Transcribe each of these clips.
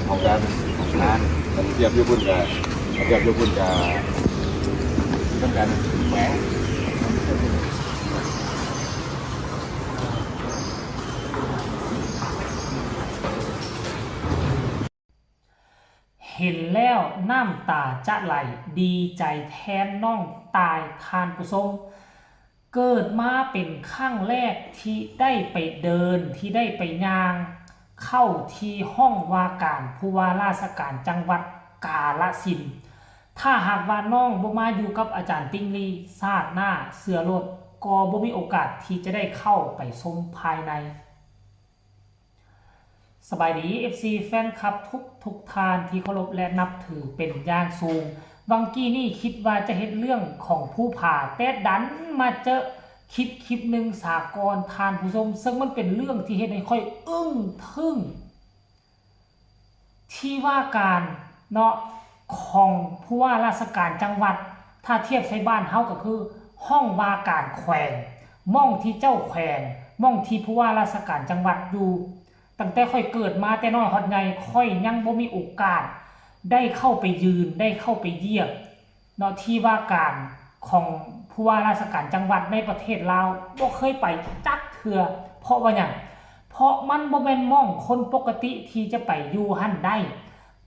ของการของงานมันเทียบญี่ปุ่นกับต้องการแหวงเห็นแล้วน้ำตาจะไหลดีใจแทนน้องตายทานผู้ชมเกิดมาเป็นครั้งแรกที่ได้ไปเดินที่ได้ไปย่างเข้าที่ห้องว่าการผู้ว่าราชการจังหวัดกาฬสินธุ์ถ้าหากว่าน้องบ่มาอยู่กับอาจารย์ติ้งลี่ชาติหน้าเสือรถก็บ่มีโอกาสที่จะได้เข้าไปชมภายในสบายดี FC แฟนคลับทุกทานที่เคารพและนับถือเป็นอย่างสูงวังกี้นี่คิดว่าจะเห็นเรื่องของผู้ผ่าแต่ดันมาเจอคลิปหนึ่งสากลทานผู้ชมซึ่งมันเป็นเรื่องที่เห็นให้ค่อยอึ้งทึ่งที่ว่าการเนาะของผู้ว่าราชการจังหวัดถ้าเทียบใช้บ้านเฮาก็คือห้องว่าการแขวงม่องที่เจ้าแขวงม่องที่ผู้ว่าราชการจังหวัดอยู่ตั้งแต่ค่อยเกิดมาแต่น้อยฮอดใหญ่ค่อยยังบ่มีโอกาสได้เข้าไปยืนได้เข้าไปเยี่ยมเนาะที่ว่าการของผู้ว่าราชการจังหวัดในประเทศลาวบ่เคยไปจักเทื่อเพราะว่าหยังเพราะมันบ่แม่นม่องคนปกติที่จะไปอยู่หั่นได้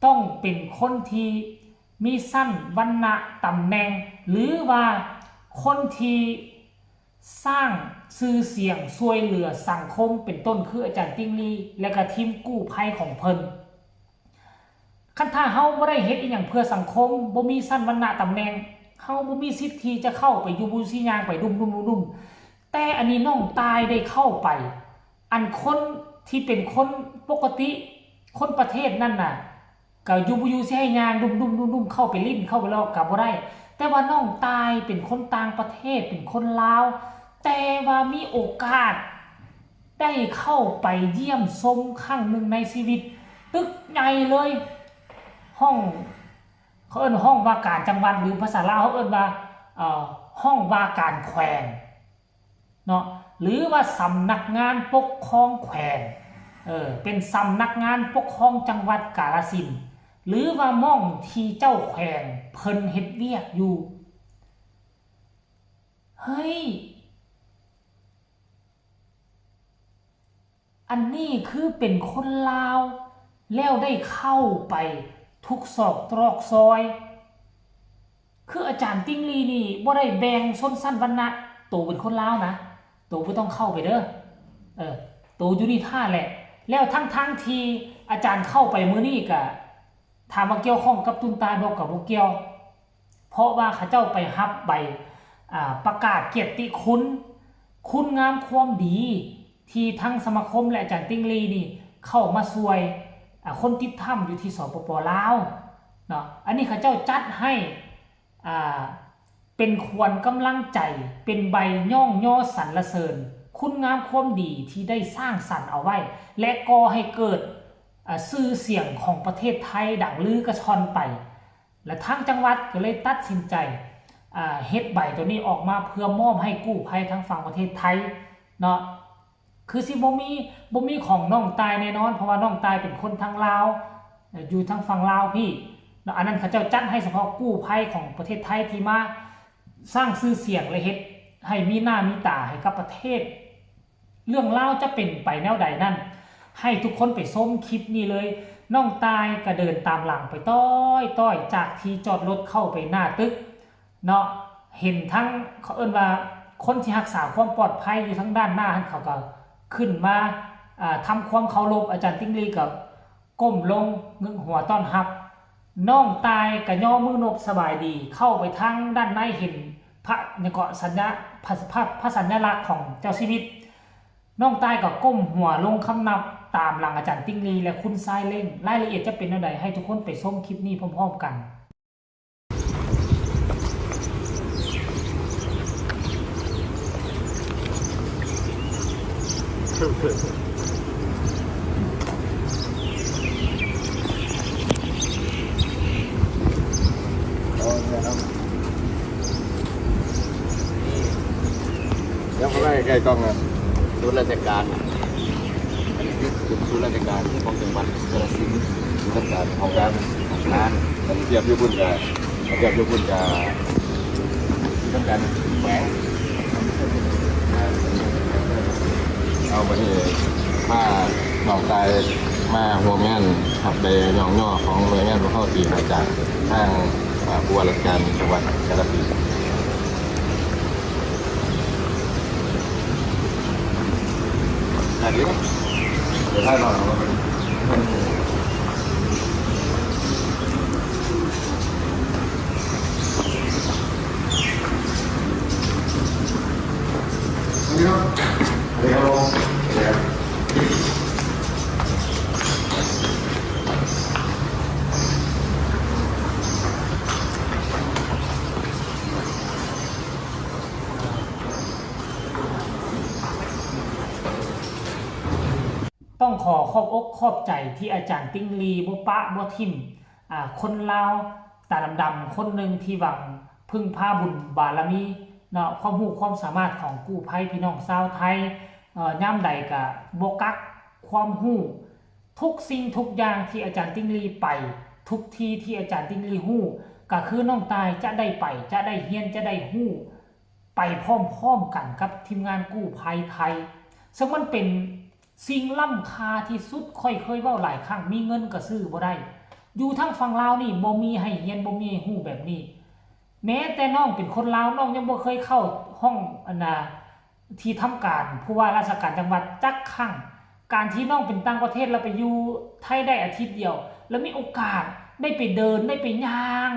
ต้องเป็นคนที่มีสั้นวรรณะตำแหน่งหรือว่าคนที่สร้างชื่อเสียงช่วยเหลือสังคมเป็นต้นคืออาจารย์ติ้งลี่และก็ทีมกู้ภัยของเพิ่นคันถ้าเฮาบ่ได้เฮ็ดอีหยังเพื่อสังคมบ่มีสั้นวรรณะตำแหน่งเฮาบ่มีสิทธิ์ที่จะเข้าไปอยู่บูซี่ยางไปดุมแต่อันนี้น้องตายได้เข้าไปอันคนที่เป็นคนปกติคนประเทศนั่นน่ะก็อยู่สิให้ยางดุมเข้าไปลิ้นเข้าไปลอกก็บ่ได้แต่ว่าน้องตายเป็นคนต่างประเทศเป็นคนลาวแต่ว่ามีโอกาสได้เข้าไปเยี่ยมชมครั้งหนึ่งในชีวิตตึกใหญ่เลยห้องเขาเอิ้นห้องว่าการจังหวัดหรือภาษาลาวเขาเอิ้นว่าห้องว่าการแขวงเนาะหรือว่าสำนักงานปกครองแขวงเป็นสำนักงานปกครองจังหวัดกาฬสินธุ์หรือว่าม่องที่เจ้าแขวงเพิ่นเฮ็ดเวียกอยู่เฮ้ยอันนี้คือเป็นคนลาวแล้วได้เข้าไปทุกซอกตรอกซอยคืออาจารย์ติ้งลี่นี่บ่ได้แบ่งชนชั้นวรรณะโตเป็นคนลาวนะโตบ่ต้องเข้าไปเด้อโตอยู่นี่ท่าแหละแล้วทั้งที่อาจารย์เข้าไปมื้อนี้ก็ถามว่าเกี่ยวข้องกับตุนตาบอกกับบ่เกี่ยวเพราะว่าเขาเจ้าไปรับใบประกาศเกียรติคุณงามความดีที่ทั้งสมาคมและอาจารย์ติ้งลี่นี่เข้ามาช่วยคนติดถ้ำอยู่ที่สปป.ลาวเนาะอันนี้เขาเจ้าจัดให้เป็นควรกำลังใจเป็นใบย่องย่อสรรเสริญคุณงามความดีที่ได้สร้างสรรค์เอาไว้และก่อให้เกิดชื่อเสียงของประเทศไทยดังลือกระชอนไปและทางจังหวัดก็เลยตัดสินใจเฮ็ดใบตัวนี้ออกมาเพื่อมอบให้กู้ภัยทั้งฝั่งประเทศไทยเนาะคือสิบ่มีของน้องตายแน่นอนเพราะว่าน้องตายเป็นคนทางลาวอยู่ทางฝั่งลาวพี่อันนั้นเขาเจ้าจัดให้เฉพาะกู้ภัยของประเทศไทยที่มาสร้างชื่อเสียงและเฮ็ดให้มีหน้ามีตาให้กับประเทศเรื่องเล่าจะเป็นไปแนวใดนั่นให้ทุกคนไปชมคลิปนี้เลยน้องตายก็เดินตามหลังไปต้อยจากที่จอดรถเข้าไปหน้าตึกเนาะเห็นทั้งเขาเอิ้นว่าคนที่รักษาความปลอดภัยอยู่ทั้งด้านหน้าเขาก็ขึ้นมาทำความเคารพอาจารย์ติ้งลี่กับก้มลงงึกหัวต้อนรับน้องตายกับย่อมือนบสบายดีเข้าไปทางด้านในเห็นพระเนี่ยก็สัญลักษณ์ของเจ้าชีวิตน้องตายกับก้มหัวลงคำนับตามหลังอาจารย์ติ้งลี่และคุณทรายเล่งรายละเอียดจะเป็นอะไรให้ทุกคนไปชมคลิปนี้พร้อมๆกันแล้วเขาได้ใกล้กล้องนะศูนย์ราชการอันนี้คือศูนย์ราชการของจังหวัดกาฬสินธุ์ ของการของร้านมันเทียบอยู่บุญกับเทียบอยู่บุญกับต้องการแหวงเอาไปนี่ผ้าหนองตายมาห่วงงานขับไปหนองย่อของหน่วยงานผู้เข้าตีมาจากทางผู้ว่าราชการจังหวัดกาฬสินธุ์อันนี้เดี๋ยวถ้าหน่อยเดี๋ยวต้องขอขอบอกขอบใจที่อาจารย์ติ้งลีบ่ปะบ่ทิมคนลาวตาดำๆคนหนึ่งที่หวังพึ่งพาบุญบารมีเนาะความรู้ความสามารถของกู้ภัยพี่น้องชาวไทยย่ำใดก็บ่กักความรู้ทุกสิ่งทุกอย่างที่อาจารย์ติ้งลีไปทุกที่ที่อาจารย์ติ้งลีฮู้ก็คือน้องตายจะได้ไปจะได้เฮียนจะได้ฮู้ไปพร้อมๆกันกับทีมงานกู้ภัยไทยซึ่งมันเป็นสิ่งล้ำค่าที่สุดค่อยเคยเว้าหลายครั้งมีเงินก็ซื้อบ่ได้อยู่ทั้งฝั่งลาวนี่บ่มีให้เฮียนบ่มีให้ฮู้แบบนี้แม้แต่น้องเป็นคนลาวน้องยังบ่เคยเข้าห้องที่ทำการผู้ว่าราชการจังหวัดจักครั้งการที่น้องเป็นต่างประเทศแล้วไปอยู่ไทยได้อาทิตย์เดียวแล้วมีโอกาสได้ไปเดินได้ไปย่าง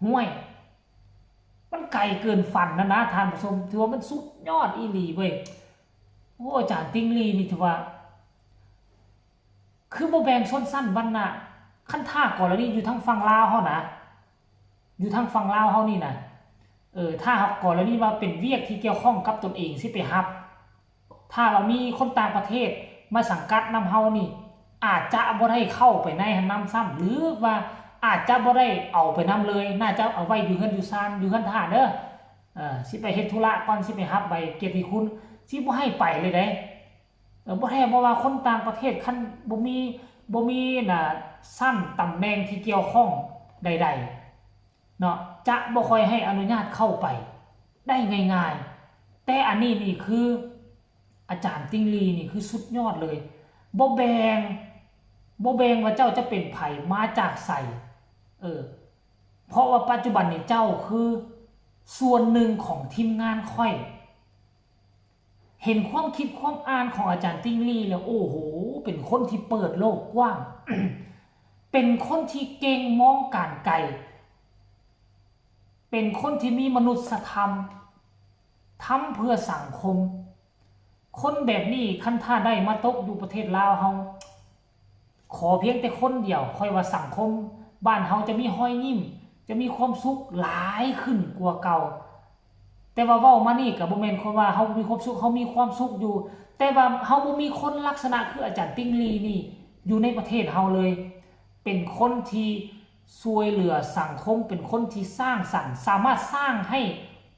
ห้วยมันไกลเกินฝันนะท่านผู้ชมถือว่ามันสุดยอดอีหลีเว้ยโอ้อาจารย์ติ้งลีนี่ถือว่าคือบ่แบ่งชนชั้นวรรณะขั้นท่ากรณีอยู่ทางฝั่งลาวเฮานะอยู่ทางฝั่งลาวเฮานี่นะถ้าหากกรณีว่าเป็นเวียกที่เกี่ยวข้องกับตนเองสิไปรับถ้าเรามีคนต่างประเทศมาสังกัดนำเฮานี่อาจจะบ่ได้เข้าไปในหันนำซ้ำหรือว่าอาจจะบ่ได้เอาไปนำเลยน่าจะเอาไว้อยู่เฮือนอยู่ซานอยู่เฮือนท่าเด้อสิไปเฮ็ดธุระก่อนสิไปรับใบเกียรติคุณสิบ่ให้ไปเลยเด้บ่แท้บ่ว่าคนต่างประเทศคันบ่มีสั้นตำแหน่งที่เกี่ยวข้องใดๆเนาะจะบ่ค่อยให้อนุญาตเข้าไปได้ง่ายๆแต่อันนี้นี่คืออาจารย์ติ้งลีนี่คือสุดยอดเลยบ่แบ่งว่าเจ้าจะเป็นไผมาจากไสเพราะว่าปัจจุบันนี้เจ้าคือส่วนหนึ่งของทีมงานค่อยเห็นความคิดความอ่านของอาจารย์ติ้งลี่แล้วโอ้โหเป็นคนที่เปิดโลกกว้าง เป็นคนที่เก่งมองการไกลเป็นคนที่มีมนุษยธรรมทำเพื่อสังคมคนแบบนี้คันท่าได้มาตกอยู่ประเทศลาวเฮาขอเพียงแต่คนเดียวค่อยว่าสังคมบ้านเฮาจะมีรอยยิ้มจะมีความสุขหลายขึ้นกว่าเก่าแต่ว่าเว้ามานี่ก็บ่แม่นคนว่าเฮามีความสุขเฮามีความสุขอยู่แต่ว่าเฮาบ่มีคนลักษณะคืออาจารย์ติ้งลีนี่อยู่ในประเทศเฮาเลยเป็นคนที่ช่วยเหลือสังคมเป็นคนที่สร้างสรรค์สามารถสร้างให้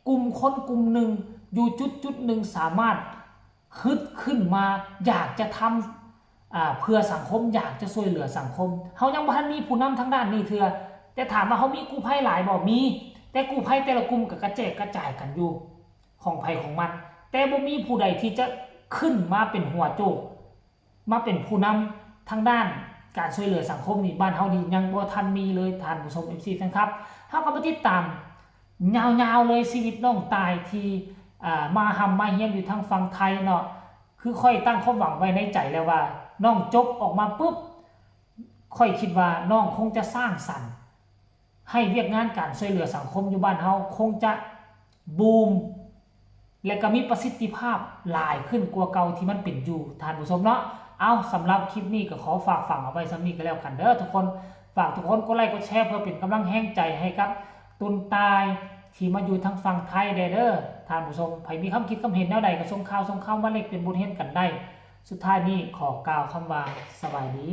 กลุ่มคนกลุ่มหนึ่งอยู่จุดหนึ่งสามารถฮึดขึ้นมาอยากจะทำเพื่อสังคมอยากจะช่วยเหลือสังคมเฮายังบ่ทันมีผู้นำทางด้านนี้เถื่อแต่ถามว่าเฮามีกู้ภัยหลายบ่มีแต่กู้ภัยแต่ละกลุ่มก็กระจายกันอยู่ของไผของมันแต่บ่มีผู้ใดที่จะขึ้นมาเป็นหัวโจกมาเป็นผู้นำทางด้านการช่วยเหลือสังคมนี่บ้านเฮานี่ยังบ่ทันมีเลยท่านผู้ชม FC แฟนครับเฮาก็มาติดตามยาวๆเลยชีวิตน้องตายที่มาเฮียนอยู่ทางฝั่งไทยเนาะคือค่อยตั้งความหวังไว้ในใจแล้วว่าน้องจบออกมาปุ๊บค่อยคิดว่าน้องคงจะสร้างสรรค์ให้เวียกงานการช่วยเหลือสังคมอยู่บ้านเฮาคงจะบูมและก็มีประสิทธิภาพหลายขึ้นกว่าเก่าที่มันเป็นอยู่ท่านผู้ชมเนาะเอาสำหรับคลิปนี้ก็ขอฝากฝังเอาไว้สำนี้ก็แล้วกันเด้อทุกคนฝากทุกคนกดไลค์กดแชร์เพื่อเป็นกำลังแห่งใจให้กับตุนตายที่มาอยู่ทางฝั่งไทยเด้อท่านผู้ชมใครมีคำคิดคำเห็นแนวใดก็ส่งข่าวมาเล็กเป็นบุญเห็นกันได้สุดท้ายนี้ขอกล่าวคำว่าสวัสดี